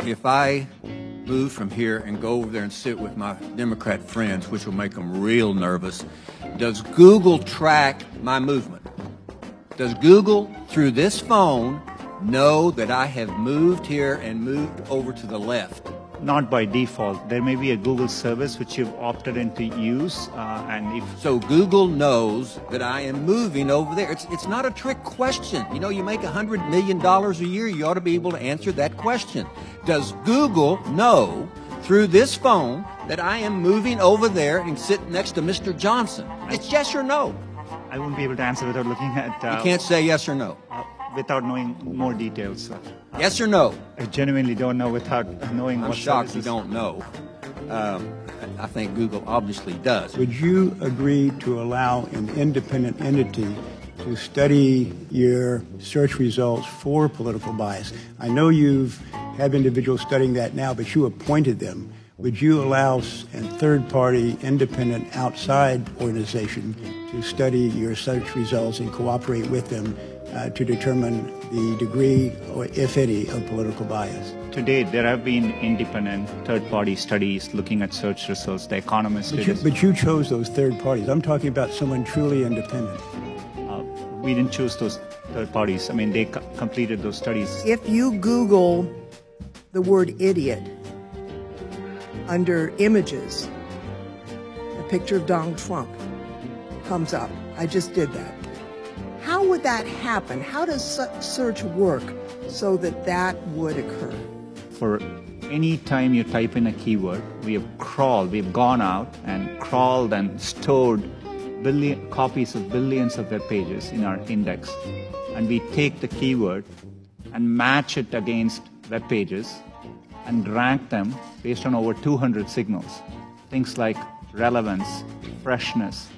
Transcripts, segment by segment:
If I move from here and go over there and sit with my Democrat friends, which will make them real nervous, does Google track my movement? Does Google, through this phone, know that I have moved here and moved over to the left? Not by default. There may be a Google service which you've opted in to use, So Google knows that I am moving over there. It's not a trick question. You know, you make $100 million a year, you ought to be able to answer that question. Does Google know through this phone that I am moving over there and sitting next to Mr. Johnson? It's yes or no. I won't be able to answer without looking at... You can't say yes or no. Without knowing more details. Yes or no? I genuinely don't know without knowing what I'm shocked services. you don't know. I think Google obviously does. Would you agree to allow an independent entity to study your search results for political bias? I know you've had individuals studying that now, but you appointed them. Would you allow a third-party, independent, outside organization to study your search results and cooperate with them to determine the degree, or if any, of political bias? To date, there have been independent third-party studies looking at search results. The Economist did. But you chose those third parties. I'm talking about someone truly independent. We didn't choose those third parties. I mean, they completed those studies. If you Google the word idiot under images, a picture of Donald Trump comes up. I just did that. How would that happen? How does search work so that that would occur? For any time you type in a keyword, we've gone out and crawled and stored copies of billions of web pages in our index. And we take the keyword and match it against web pages and rank them based on over 200 signals. Things like relevance, freshness,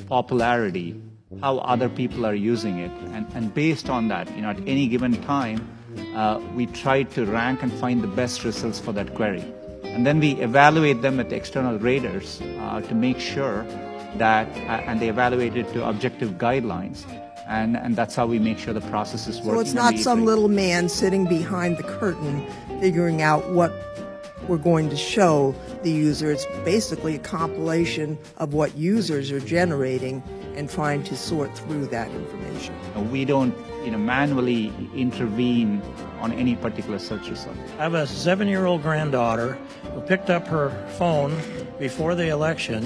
popularity, how other people are using it. And based on that, at any given time, we try to rank and find the best results for that query. And then we evaluate them with external graders to make sure that, and they evaluate it to objective guidelines. And that's how we make sure the process is working. So it's not some little man sitting behind the curtain figuring out what we're going to show the user. It's basically a compilation of what users are generating and trying to sort through that information. We don't manually intervene on any particular search result. I have a 7-year-old granddaughter who picked up her phone before the election,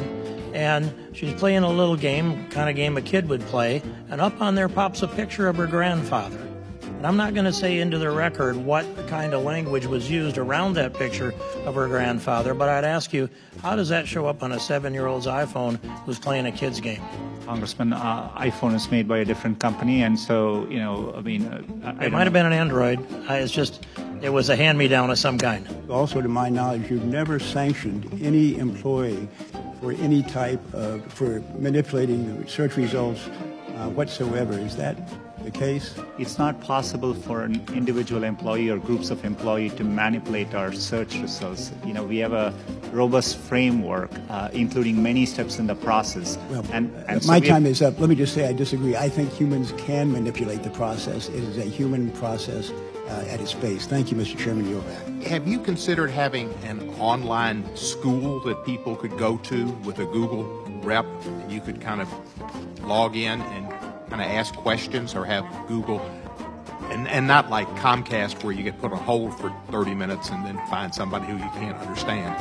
and she's playing a little game, kind of game a kid would play, and up on there pops a picture of her grandfather. And I'm not going to say into the record what kind of language was used around that picture of her grandfather, but I'd ask you, how does that show up on a 7-year-old's iPhone who's playing a kid's game? Congressman, iPhone is made by a different company, and so, it might have been an Android. It was a hand-me-down of some kind. Also, to my knowledge, you've never sanctioned any employee for any type of, for manipulating the search results whatsoever. Is that the case? It's not possible for an individual employee or groups of employees to manipulate our search results. We have a robust framework, including many steps in the process. Well, and my time is up. Let me just say I disagree. I think humans can manipulate the process. It is a human process at its base. Thank you, Mr. Chairman. You're back. Have you considered having an online school that people could go to with a Google rep? You could kind of log in and kind of ask questions, or have Google, and not like Comcast where you get put on hold for 30 minutes and then find somebody who you can't understand.